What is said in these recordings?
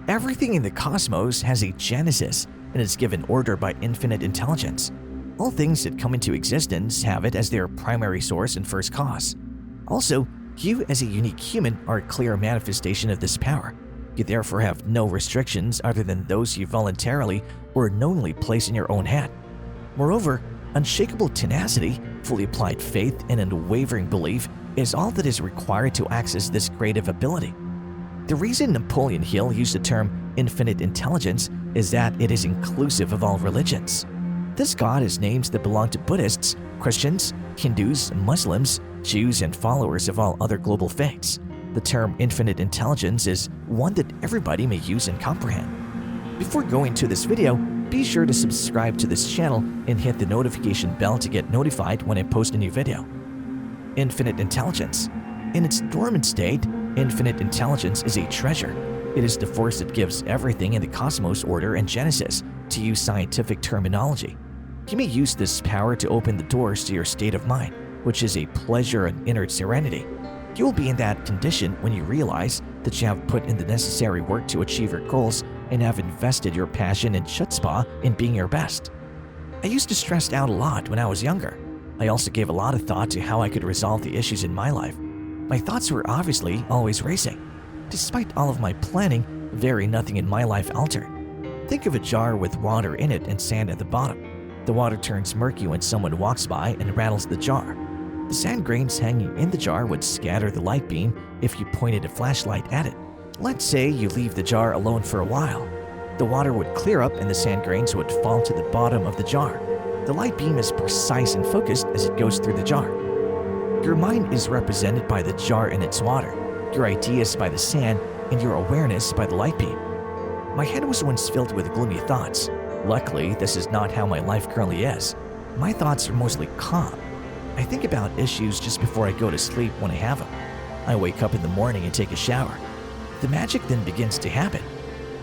Everything in the cosmos has a genesis and is given order by infinite intelligence. All things that come into existence have it as their primary source and first cause. Also, you as a unique human are a clear manifestation of this power. You therefore have no restrictions other than those you voluntarily or knowingly place in your own head. Moreover, unshakable tenacity, fully applied faith, and unwavering belief is all that is required to access this creative ability. The reason Napoleon Hill used the term infinite intelligence is that it is inclusive of all religions. This God has names that belong to Buddhists, Christians, Hindus, Muslims, Jews, and followers of all other global faiths. The term infinite intelligence is one that everybody may use and comprehend. Before going to this video, be sure to subscribe to this channel and hit the notification bell to get notified when I post a new video. Infinite intelligence. In its dormant state, infinite intelligence is a treasure. It is the force that gives everything in the cosmos order and genesis, to use scientific terminology. You may use this power to open the doors to your state of mind, which is a pleasure and inner serenity. You will be in that condition when you realize that you have put in the necessary work to achieve your goals and have invested your passion and chutzpah in being your best. I used to stress out a lot when I was younger. I also gave a lot of thought to how I could resolve the issues in my life. My thoughts were obviously always racing. Despite all of my planning, very nothing in my life altered. Think of a jar with water in it and sand at the bottom. The water turns murky when someone walks by and rattles the jar. The sand grains hanging in the jar would scatter the light beam if you pointed a flashlight at it. Let's say you leave the jar alone for a while. The water would clear up and the sand grains would fall to the bottom of the jar. The light beam is precise and focused as it goes through the jar. Your mind is represented by the jar and its water, your ideas by the sand, and your awareness by the light beam. My head was once filled with gloomy thoughts. Luckily, this is not how my life currently is. My thoughts are mostly calm. I think about issues just before I go to sleep when I have them. I wake up in the morning and take a shower. The magic then begins to happen.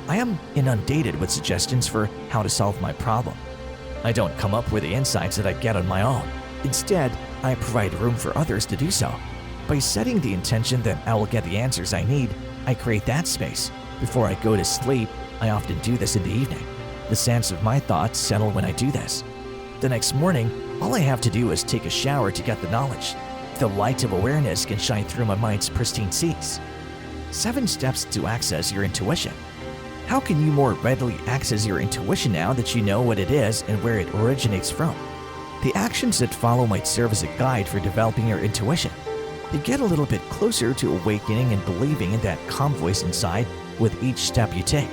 I am inundated with suggestions for how to solve my problem. I don't come up with the insights that I get on my own. Instead, I provide room for others to do so. By setting the intention that I will get the answers I need, I create that space. Before I go to sleep, I often do this in the evening. The sense of my thoughts settle when I do this. The next morning, all I have to do is take a shower to get the knowledge. The light of awareness can shine through my mind's pristine seas. 7 steps to access your intuition. How can you more readily access your intuition now that you know what it is and where it originates from? The actions that follow might serve as a guide for developing your intuition. You get a little bit closer to awakening and believing in that calm voice inside with each step you take.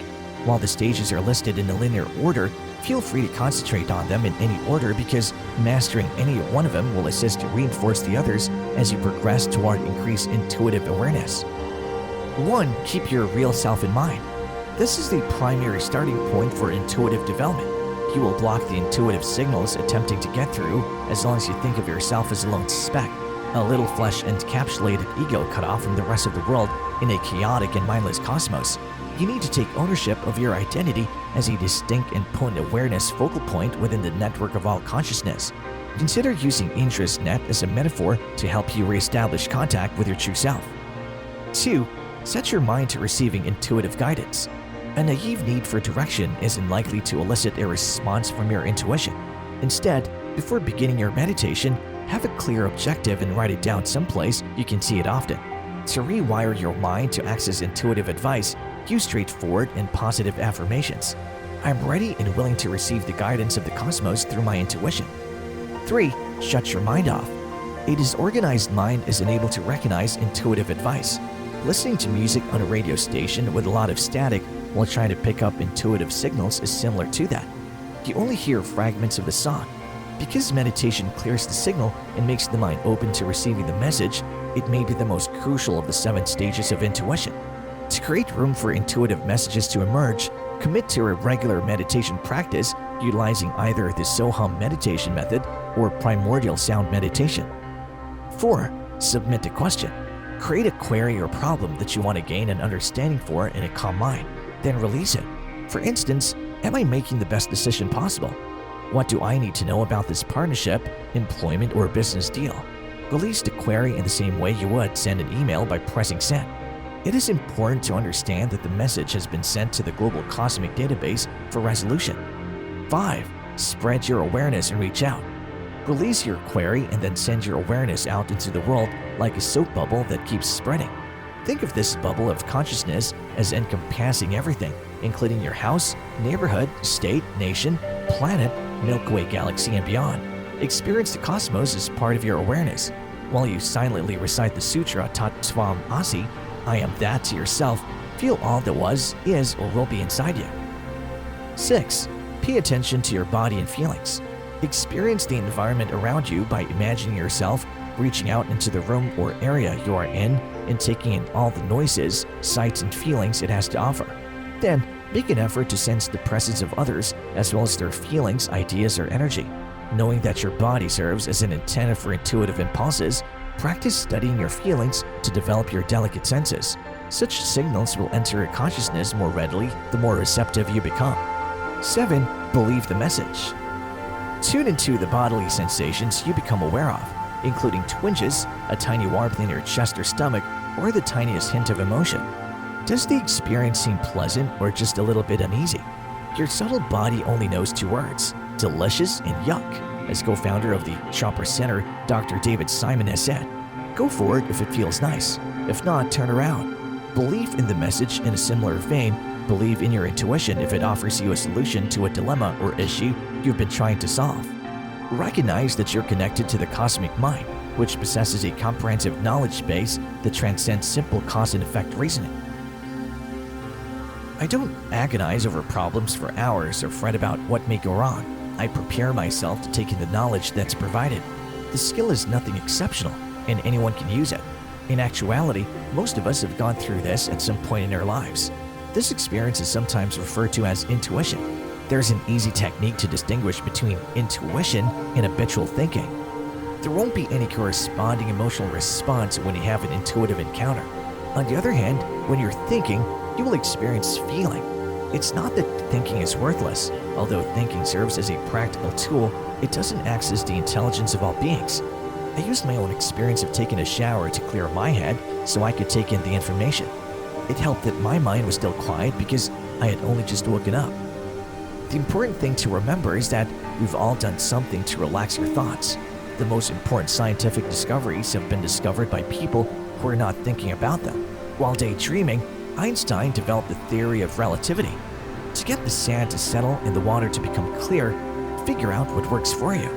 While the stages are listed in a linear order, feel free to concentrate on them in any order because mastering any one of them will assist to reinforce the others as you progress toward increased intuitive awareness. 1. Keep your real self in mind. This is the primary starting point for intuitive development. You will block the intuitive signals attempting to get through as long as you think of yourself as a lone speck, a little flesh-encapsulated ego cut off from the rest of the world in a chaotic and mindless cosmos. You need to take ownership of your identity as a distinct and potent awareness focal point within the network of all consciousness. Consider using interest net as a metaphor to help you reestablish contact with your true self. 2. Set your mind to receiving intuitive guidance. A naive need for direction isn't likely to elicit a response from your intuition. Instead, before beginning your meditation, have a clear objective and write it down someplace you can see it often. To rewire your mind to access intuitive advice, use straightforward and positive affirmations. I'm ready and willing to receive the guidance of the cosmos through my intuition. 3. Shut your mind off. A disorganized mind is unable to recognize intuitive advice. Listening to music on a radio station with a lot of static while trying to pick up intuitive signals is similar to that. You only hear fragments of the song. Because meditation clears the signal and makes the mind open to receiving the message, it may be the most crucial of the 7 stages of intuition. To create room for intuitive messages to emerge, commit to a regular meditation practice utilizing either the Soham meditation method or primordial sound meditation. 4. Submit a question. Create a query or problem that you want to gain an understanding for in a calm mind, then release it. For instance, am I making the best decision possible? What do I need to know about this partnership, employment, or business deal? Release the query in the same way you would send an email by pressing send. It is important to understand that the message has been sent to the global cosmic database for resolution. 5. Spread your awareness and reach out. Release your query and then send your awareness out into the world like a soap bubble that keeps spreading. Think of this bubble of consciousness as encompassing everything, including your house, neighborhood, state, nation, planet, Milky Way galaxy, and beyond. Experience the cosmos as part of your awareness. While you silently recite the sutra Tat Tvam Asi, I am that, to yourself, feel all that was, is, or will be inside you. 6. Pay attention to your body and feelings. Experience the environment around you by imagining yourself reaching out into the room or area you are in and taking in all the noises, sights, and feelings it has to offer. Then, make an effort to sense the presence of others as well as their feelings, ideas, or energy. Knowing that your body serves as an antenna for intuitive impulses, practice studying your feelings to develop your delicate senses. Such signals will enter your consciousness more readily the more receptive you become. 7. Believe the message. Tune into the bodily sensations you become aware of, including twinges, a tiny warmth in your chest or stomach, or the tiniest hint of emotion. Does the experience seem pleasant or just a little bit uneasy? Your subtle body only knows 2 words, delicious and yuck. As co-founder of the Chopper Center, Dr. David Simon has said, go for it if it feels nice. If not, turn around. Believe in the message in a similar vein. Believe in your intuition if it offers you a solution to a dilemma or issue you've been trying to solve. Recognize that you're connected to the cosmic mind, which possesses a comprehensive knowledge base that transcends simple cause and effect reasoning. I don't agonize over problems for hours or fret about what may go wrong. I prepare myself to take in the knowledge that's provided. The skill is nothing exceptional, and anyone can use it. In actuality, most of us have gone through this at some point in our lives. This experience is sometimes referred to as intuition. There's an easy technique to distinguish between intuition and habitual thinking. There won't be any corresponding emotional response when you have an intuitive encounter. On the other hand, when you're thinking, you will experience feeling. It's not that thinking is worthless. Although thinking serves as a practical tool, it doesn't access the intelligence of all beings. I used my own experience of taking a shower to clear my head so I could take in the information. It helped that my mind was still quiet because I had only just woken up. The important thing to remember is that we've all done something to relax your thoughts. The most important scientific discoveries have been discovered by people who are not thinking about them. While daydreaming, Einstein developed the theory of relativity. To get the sand to settle and the water to become clear, figure out what works for you.